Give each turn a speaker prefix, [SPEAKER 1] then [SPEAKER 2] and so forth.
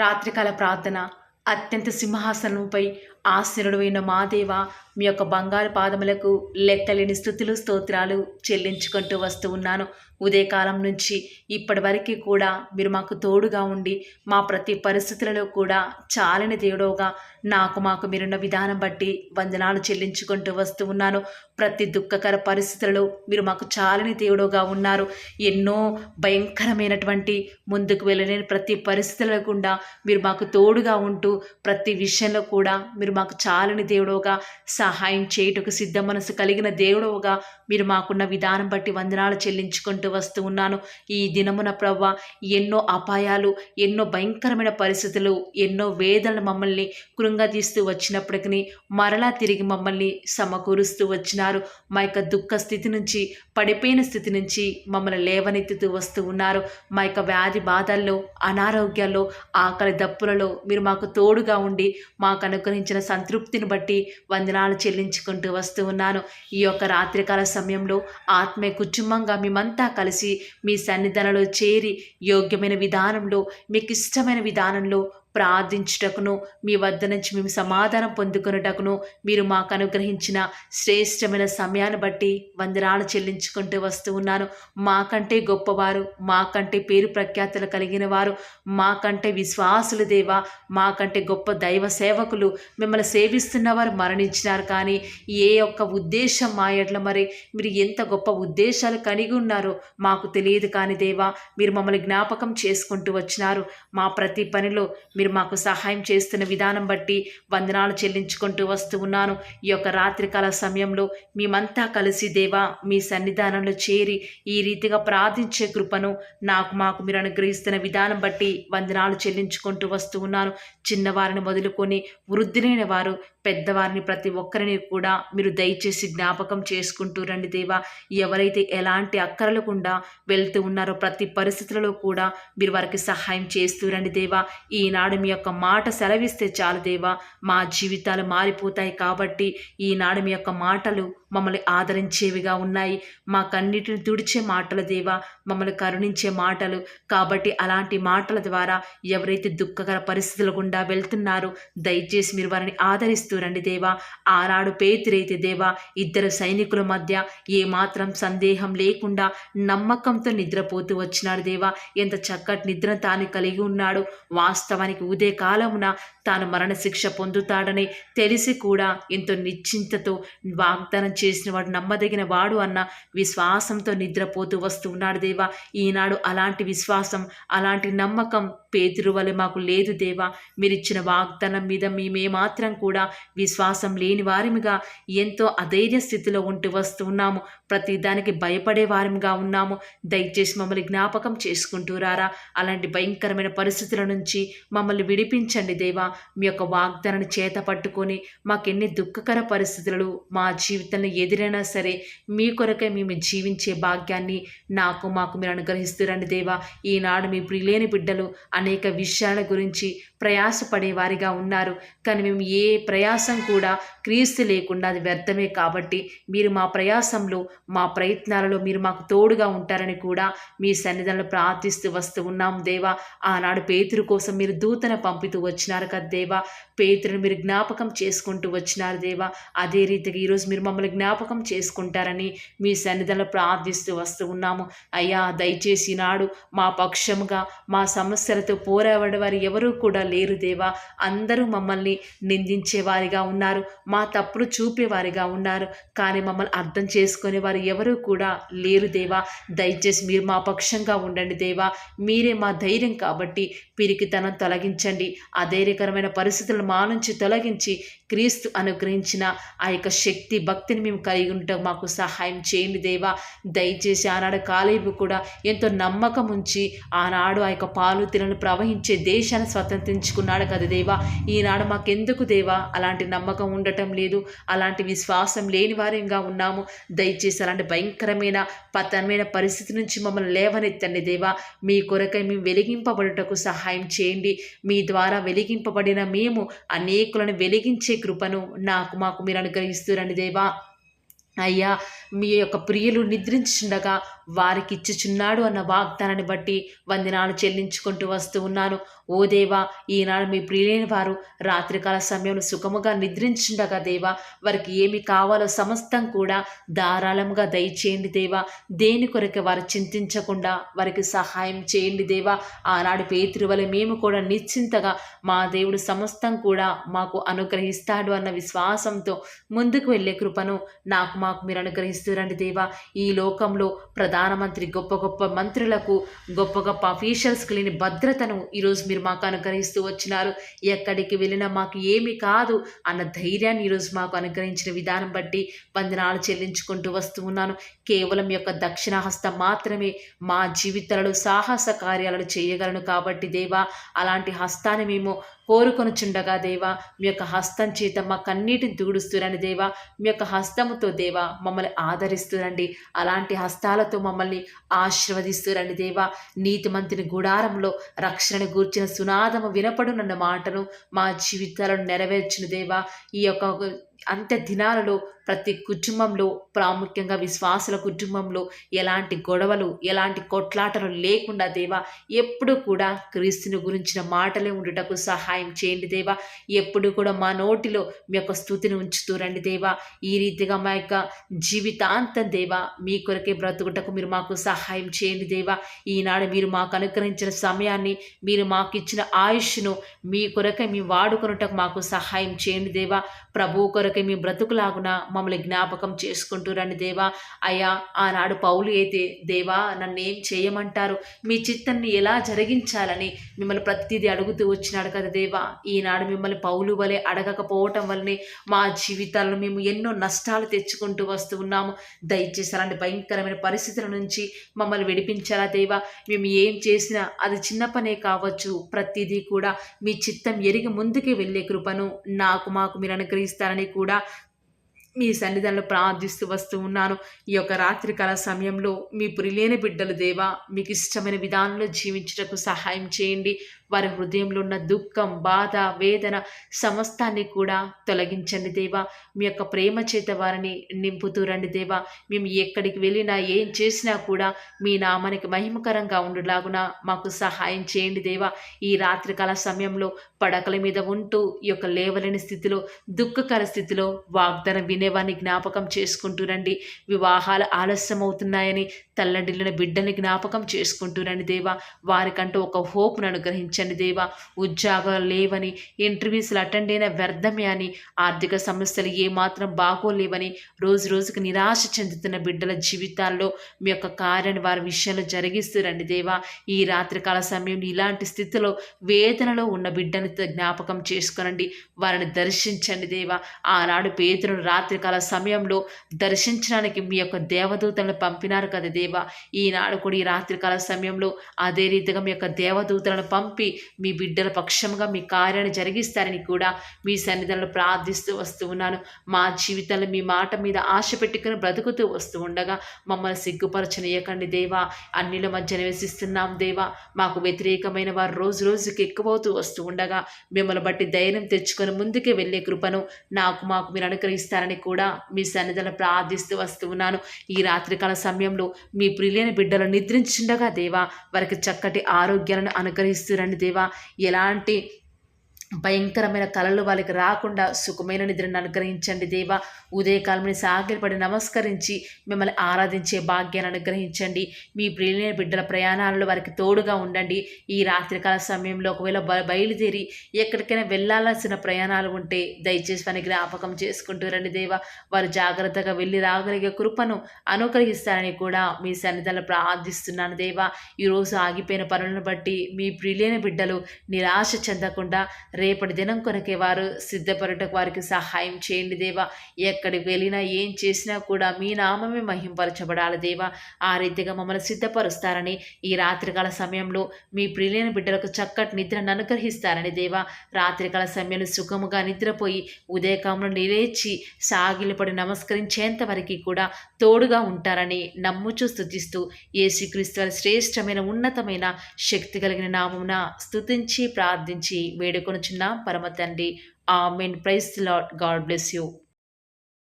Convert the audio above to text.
[SPEAKER 1] రాత్రికాల ప్రార్థన. అత్యంత సింహాసనంపై ఆసీనుడైన మా దేవ, మీ యొక్క బంగారు పాదములకు లెక్కలేని స్తుతులు స్తోత్రాలు చెల్లించుకుంటూ వస్తూ ఉన్నాను. ఉదయకాలం నుంచి ఇప్పటి వరకు కూడా మీరు మాకు తోడుగా ఉండి మా ప్రతి పరిస్థితులలో కూడా చాలని దేవుడోగా మాకు మీరున్న విధానం బట్టి వందనాలు చెల్లించుకుంటూ వస్తూ ఉన్నాను. ప్రతి దుఃఖకర పరిస్థితులలో మీరు మాకు చాలని దేవుడుగా ఉన్నారు. ఎన్నో భయంకరమైనటువంటి ముందుకు వెళ్ళలేని ప్రతి పరిస్థితుల గుండా మీరు మాకు తోడుగా ఉంటూ ప్రతి విషయంలో కూడా మీరు మాకు చాలని దేవుడుగా సహాయం చేయుటకు సిద్ధ మనసు కలిగిన దేవుడుగా మీరు మాకున్న విధానం బట్టి వందనాలు చెల్లించుకుంటూ వస్తూ ఉన్నాను. ఈ దినమున ప్రవ్వ ఎన్నో అపాయాలు, ఎన్నో భయంకరమైన పరిస్థితులు, ఎన్నో వేదనలు మమ్మల్ని కృంగదీస్తూ వచ్చినప్పటికీ మరలా తిరిగి మమ్మల్ని సమకూరుస్తూ వచ్చినారు. మా యొక్క దుఃఖ స్థితి నుంచి, పడిపోయిన స్థితి నుంచి మమ్మల్ని లేవనెత్తుతూ వస్తూ ఉన్నారు. మా యొక్క వ్యాధి బాధల్లో, అనారోగ్యాల్లో, ఆకలి దప్పులలో మీరు మాకు తోడుగా ఉండి మాకు అనుగ్రహించిన సంతృప్తిని బట్టి వందనాలు చెల్లించుకుంటూ వస్తూ ఉన్నాను. ఈ యొక్క రాత్రికాల సమయంలో ఆత్మీయ కుటుంబంగా మేమంతా కలిసి మీ సన్నిధానంలో చేరి యోగ్యమైన విధానంలో, మీకు ఇష్టమైన విధానంలో ప్రార్థించుటకును, మీ వద్ద నుంచి మేము సమాధానం పొందుకునేటకును మీరు మాకు అనుగ్రహించిన శ్రేష్టమైన సమయాన్ని బట్టి వందనాలు చెల్లించుకుంటూ వస్తూ ఉన్నాను. మాకంటే గొప్పవారు, మాకంటే పేరు ప్రఖ్యాతులు కలిగిన వారు, మాకంటే విశ్వాసులు దేవా, మాకంటే గొప్ప దైవ సేవకులు మిమ్మల్ని సేవిస్తున్న వారు మరణించినారు. కానీ ఏ ఒక్క ఉద్దేశం మా ఎడ్ల మరి మీరు ఎంత గొప్ప ఉద్దేశాలు కలిగి ఉన్నారో మాకు తెలియదు. కానీ దేవా, మీరు మమ్మల్ని జ్ఞాపకం చేసుకుంటూ వచ్చినారు. మా ప్రతి పనిలో మీరు మాకు సహాయం చేస్తున్న విధానం బట్టి వందనాలు చెల్లించుకుంటూ వస్తూ ఉన్నాను. ఈ యొక్క రాత్రికాల సమయంలో మేమంతా కలిసి దేవా మీ సన్నిధానంలో చేరి ఈ రీతిగా ప్రార్థించే కృపను మాకు మీరు అనుగ్రహిస్తున్న విధానం బట్టి వందనాలు చెల్లించుకుంటూ వస్తూ ఉన్నాను. చిన్నవారిని మొదలుకొని వృద్ధులైన వారు, పెద్దవారిని ప్రతి ఒక్కరిని కూడా మీరు దయచేసి జ్ఞాపకం చేసుకుంటూ రండి దేవా. ఎవరైతే ఎలాంటి అక్కరలకుండా వెళ్తూ ఉన్నారో ప్రతి పరిస్థితులలో కూడా మీరు వారికి సహాయం చేస్తూ రండి దేవా. ఈనాడు మీ యొక్క మాట సెలవిస్తే చాలు దేవా, మా జీవితాలు మారిపోతాయి. కాబట్టి ఈనాడు మీ యొక్క మాటలు మమ్మల్ని ఆదరించేవిగా ఉన్నాయి. మా కన్నిటిని తుడిచే మాటలు దేవా, మమ్మల్ని కరుణించే మాటలు. కాబట్టి అలాంటి మాటల ద్వారా ఎవరైతే దుఃఖకర పరిస్థితుల గుండా వెళ్తున్నారో దయచేసి మీరు వారిని ఆదరిస్తూ రండి దేవా. ఆనాడు పేతురైతే దేవా ఇద్దరు సైనికుల మధ్య ఏమాత్రం సందేహం లేకుండా నమ్మకంతో నిద్రపోతూ వచ్చినాడు దేవా. ఎంత చక్కటి నిద్రను తాను కలిగి ఉన్నాడు. వాస్తవానికి ఉదయ కాలమున తాను మరణశిక్ష పొందుతాడని తెలిసి కూడా ఎంతో నిశ్చింతతో వాగ్దానం చేసిన వాడు నమ్మదగిన వాడు అన్న విశ్వాసంతో నిద్రపోతూ వస్తూ ఉన్నాడు దేవా. ఈనాడు అలాంటి విశ్వాసం, అలాంటి నమ్మకం పేతురు వలె మాకు లేదు దేవా. మీరిచ్చిన వాగ్దానం మీద మేమేమాత్రం కూడా విశ్వాసం లేని వారిగా ఎంతో అధైర్య స్థితిలో ఉంటూ వస్తూ ఉన్నాము. ప్రతి దానికి భయపడే వారిగా ఉన్నాము. దయచేసి మమ్మల్ని జ్ఞాపకం చేసుకుంటూ రారా. అలాంటి భయంకరమైన పరిస్థితుల నుంచి మమ్మల్ని విడిపించండి దేవా. మీ యొక్క వాగ్దానాన్ని చేత పట్టుకొని మాకెన్ని దుఃఖకర పరిస్థితులు మా జీవితంలో ఎదురైనా సరే మీ కొరకే మేము జీవించే భాగ్యాన్ని మాకు మీరు అనుగ్రహిస్తురండి దేవా. ఈనాడు మీ ప్రియులేని బిడ్డలు అనేక విషయాల గురించి ప్రయాసపడే వారిగా ఉన్నారు. కానీ మేము ఏ ప్రయాసం కూడా క్రీస్తు లేకుండా అది వ్యర్థమే. కాబట్టి మీరు మా ప్రయాసంలో, మా ప్రయత్నాలలో మీరు మాకు తోడుగా ఉంటారని కూడా మీ సన్నిధానంలో ప్రార్థిస్తూ వస్తూ ఉన్నాం దేవా. ఆనాడు పేతురు కోసం మీరు దూతను పంపుతూ వచ్చినారు కదా దేవా. పేతురుని మీరు జ్ఞాపకం చేసుకుంటూ వచ్చినారు దేవా. అదే రీతిగా ఈరోజు మీరు మమ్మల్ని జ్ఞాపకం చేసుకుంటారని మీ సన్నిధానంలో ప్రార్థిస్తూ వస్తూ ఉన్నాము. అయ్యా, దయచేసి నాడు మా పక్షముగా మా సమస్యలతో పోరాడే వారు ఎవరూ కూడా లేరు దేవా. అందరూ మమ్మల్ని నిందించేవారిగా ఉన్నారు, మా తప్పులు చూపేవారిగా ఉన్నారు. కానీ మమ్మల్ని అర్థం చేసుకునే వారు ఎవరూ కూడా లేరు దేవా. దయచేసి మీరు మా పక్షంగా ఉండండి దేవా. మీరే మా ధైర్యం. కాబట్టి పిరికితనం తొలగించండి. అధైర్యకరమైన పరిస్థితులను మా నుంచి తొలగించి క్రీస్తు అనుగ్రహించిన ఆ యొక్క శక్తి, భక్తిని మేము కలిగి ఉండటం మాకు సహాయం చేయండి దేవా. దయచేసి ఆనాడు కాలేబు కూడా ఎంతో నమ్మకం ఉంచి ఆనాడు ఆ యొక్క పాలు తినను ప్రవహించే దేశాన్ని స్వతంత్రించుకున్నాడు కదా దేవా. ఈనాడు మాకెందుకు దేవా అలాంటి నమ్మకం ఉండటం లేదు, అలాంటి విశ్వాసం లేని వారిగా ఉన్నాము. దయచేసి అలాంటి భయంకరమైన పతనమైన పరిస్థితి నుంచి మమ్మల్ని లేవనెత్తండి దేవా. మీ కొరకై మేము వెలిగింపబడుటకు సహాయం చేయండి. మీ ద్వారా వెలిగింపబడిన మేము అనేకులను వెలిగించే కృపను మాకు మీరు అనుగ్రహిస్తురండి దేవా. అయ్యా, మీ యొక్క ప్రియులు నిద్రించుండగా వారికి ఇచ్చుచున్నాడు అన్న వాగ్దానాన్ని బట్టి వందనాలు చెల్లించుకుంటూ వస్తూ ఉన్నాను. ఓ దేవా, ఈనాడు మీ ప్రియులైన వారు రాత్రికాల సమయంలో సుఖముగా నిద్రించుండగా దేవా, వారికి ఏమి కావాలో సమస్తం కూడా ధారాళముగా దయచేయండి దేవా. దేని కొరకు వారు చింతించకుండా వారికి సహాయం చేయండి దేవా. ఆనాడు పేతురు వలె మేము కూడా నిశ్చింతగా మా దేవుడు సమస్తం కూడా మాకు అనుగ్రహిస్తాడు అన్న విశ్వాసంతో ముందుకు వెళ్ళే కృపను మాకు మీరు అనుగ్రహిస్తూ రండి దేవా. ఈ లోకంలో ప్రధానమంత్రి గొప్ప గొప్ప మంత్రులకు గొప్ప గొప్ప అఫీషియల్స్కి లేని భద్రతను ఈరోజు మీరు మాకు అనుగ్రహిస్తూ వచ్చినారు. ఎక్కడికి వెళ్ళినా మాకు ఏమి కాదు అన్న ధైర్యాన్ని ఈరోజు మాకు అనుగ్రహించిన విధానం బట్టి వందనాలు చెల్లించుకుంటూ వస్తూ ఉన్నాను. కేవలం యొక్క దక్షిణ హస్తం మాత్రమే మా జీవితాలలో సాహస కార్యాలను చేయగలను కాబట్టి దేవా, అలాంటి హస్తాన్ని మేము కోరుకొనుచుండగా దేవా, మీ యొక్క హస్తం చేత మా కన్నీటిని తుడుస్తురండి దేవా. మీ యొక్క హస్తముతో దేవా మమ్మల్ని ఆదరిస్తురండి. అలాంటి హస్తాలతో మమ్మల్ని ఆశీర్వదిస్తురండి దేవా. నీతిమంతుని గుడారంలో రక్షణను గూర్చిన సునాదము వినపడునన్న మాటను మా జీవితాలను నెరవేర్చును దేవా. ఈ యొక్క అంత్య దినాలలో ప్రతి కుటుంబంలో, ప్రాముఖ్యంగా విశ్వాసుల కుటుంబంలో ఎలాంటి గొడవలు, ఎలాంటి కొట్లాటలు లేకుండా దేవా, ఎప్పుడు కూడా క్రీస్తుని గురించిన మాటలే ఉండుటకు సహాయం చేయండి దేవా. ఎప్పుడు కూడా మా నోటిలో మీ యొక్క స్తుతిని ఉంచుతూ రండి దేవా. ఈ రీతిగా మా యొక్క జీవితాంతం దేవా మీ కొరకే బ్రతుకుటకు మీరు మాకు సహాయం చేయండి దేవా. ఈనాడు మీరు మాకు అనుగ్రహించిన సమయాన్ని, మీరు మాకు ఇచ్చిన ఆయుష్ను మీ కొరకే మేము వాడుకొనుటకు మాకు సహాయం చేయండి దేవా. ప్రభువు కొరకే మీ బ్రతుకులాగున మమ్మల్ని జ్ఞాపకం చేసుకుంటూ రండి దేవా. అయ్యా, ఆనాడు పౌలు అయితే దేవా నన్ను ఏం చేయమంటారు, మీ చిత్తాన్ని ఎలా జరిగించాలని మిమ్మల్ని ప్రతిదీ అడుగుతూ వచ్చినాడు కదా దేవా. ఈనాడు మిమ్మల్ని పౌలు వలె అడగకపోవటం వల్లనే మా జీవితాలను మేము ఎన్నో నష్టాలు తెచ్చుకుంటూ వస్తూ ఉన్నాము. దయచేసి అలాంటి భయంకరమైన పరిస్థితుల నుంచి మమ్మల్ని విడిపించాలా దేవా. మేము ఏం చేసినా అది చిన్న పనే కావచ్చు, ప్రతిదీ కూడా మీ చిత్తం ఎరిగి ముందుకు వెళ్ళే కృపను మాకు మీరు అనుగ్రహిస్తారని కూడా మీ సన్నిధానంలో ప్రార్థిస్తూ వస్తూ ఉన్నాను. ఈ యొక్క రాత్రికాల సమయంలో మీ ప్రియులైన బిడ్డలు దేవా మీకు ఇష్టమైన విధానంలో జీవించుటకు సహాయం చేయండి. వారి హృదయంలో ఉన్న దుఃఖం, బాధ, వేదన సమస్తాన్ని కూడా తొలగించండి దేవా. మీ యొక్క ప్రేమ చేత వారిని నింపుతూ రండి దేవా. మేము ఎక్కడికి వెళ్ళినా ఏం చేసినా కూడా మీ నామానికి మహిమకరంగా ఉండులాగున మాకు సహాయం చేయండి దేవా. ఈ రాత్రికాల సమయంలో పడకల మీద ఉంటూ ఈ యొక్క లేవలేని స్థితిలో, దుఃఖకర స్థితిలో వాగ్దానం వినేవాన్ని జ్ఞాపకం చేసుకుంటూ రండి. వివాహాలు ఆలస్యం అవుతున్నాయని తల్లడిల్లిన బిడ్డల్ని జ్ఞాపకం చేసుకుంటూ రండి దేవా. వారికంటూ ఒక హోప్ను అనుగ్రహించండి దేవా. ఉద్యోగాలు లేవని, ఇంటర్వ్యూస్లు అటెండ్ అయిన వ్యర్థమే అని, ఆర్థిక సమస్యలు ఏమాత్రం బాగోలేవని రోజు రోజుకు నిరాశ చెందుతున్న బిడ్డల జీవితాల్లో మీ యొక్క కార్యాన్ని వారి విషయంలో జరిగిస్తూ రండి దేవా. ఈ రాత్రికాల సమయంలో ఇలాంటి స్థితిలో వేదనలో ఉన్న బిడ్డని జ్ఞాపకం చేసుకొనండి. వారిని దర్శించండి దేవా. ఆనాడు పేతురును రాత్రికాల సమయంలో దర్శించడానికి మీ యొక్క దేవదూతలను పంపినారు కదా దేవా. ఈనాడు కూడా ఈ రాత్రికాల సమయంలో అదే రీతిగా మీ యొక్క దేవదూతలను పంపి మీ బిడ్డల పక్షంగా మీ కార్యాన్ని జరిగిస్తారని కూడా మీ సన్నిధానంలో ప్రార్థిస్తూ వస్తూ ఉన్నాను. మా జీవితంలో మీ మాట మీద ఆశ పెట్టుకుని బ్రతుకుతూ వస్తూ ఉండగా మమ్మల్ని సిగ్గుపరచనీయకండి దేవా. అన్నిల మధ్య నివసిస్తున్నాం దేవా. మాకు వ్యతిరేకమైన వారు రోజు రోజుకి ఎక్కువవుతూ వస్తూ ఉండగా మిమ్మల్ని బట్టి ధైర్యం తెచ్చుకొని ముందుకే వెళ్ళే కృపను మాకు మీరు అనుగ్రహిస్తారని కూడా మీ సన్నిధిలో ప్రార్థిస్తూ వస్తూ ఉన్నాను. ఈ రాత్రికాల సమయంలో మీ ప్రియులైన బిడ్డలు నిద్రించుండగా దేవా వారికి చక్కటి ఆరోగ్యాలను అనుగ్రహిస్తురండి దేవా. ఎలాంటి భయంకరమైన కళలు వాళ్ళకి రాకుండా సుఖమైన నిద్రను అనుగ్రహించండి దేవా. ఉదయకాలమని సాగిలపడి నమస్కరించి మిమ్మల్ని ఆరాధించే భాగ్యాన్ని అనుగ్రహించండి. మీ ప్రియులైన బిడ్డల ప్రయాణాలలో వారికి తోడుగా ఉండండి. ఈ రాత్రికాల సమయంలో ఒకవేళ బయలుదేరి ఎక్కడికైనా వెళ్ళాల్సిన ప్రయాణాలు ఉంటే దయచేసి వారిని జ్ఞాపకం చేసుకుంటూ రండి దేవా. వారు జాగ్రత్తగా వెళ్ళి రాగలిగే కృపను అనుగ్రహిస్తారని కూడా మీ సన్నిధానంలో ప్రార్థిస్తున్నాను దేవా. ఈరోజు ఆగిపోయిన పనులను బట్టి మీ ప్రియులైన బిడ్డలు నిరాశ చెందకుండా రేపటి దినం కొరకే వారు సిద్ధపడటకు వారికి సహాయం చేయండి దేవా. ఎక్కడికి వెళ్ళినా ఏం చేసినా కూడా మీ నామమే మహింపరచబడాలి దేవా. ఆ రీతిగా మమ్మల్ని సిద్ధపరుస్తారని ఈ రాత్రికాల సమయంలో మీ ప్రియులైన బిడ్డలకు చక్కటి నిద్రను అనుగ్రహిస్తారని దేవా. రాత్రికాల సమయంలో సుఖముగా నిద్రపోయి ఉదయకాలంలో నిలేచి సాగిలపడి నమస్కరించేంత వరకు కూడా తోడుగా ఉంటారని నమ్ముచూ స్తుతిస్తూ యేసుక్రీస్తు వారి శ్రేష్టమైన ఉన్నతమైన శక్తి కలిగిన నామమున స్తుతించి ప్రార్థించి వేడుకొనుచున్నాం పరమ తండ్రి. ఆమేన్. Praise the Lord. God bless you.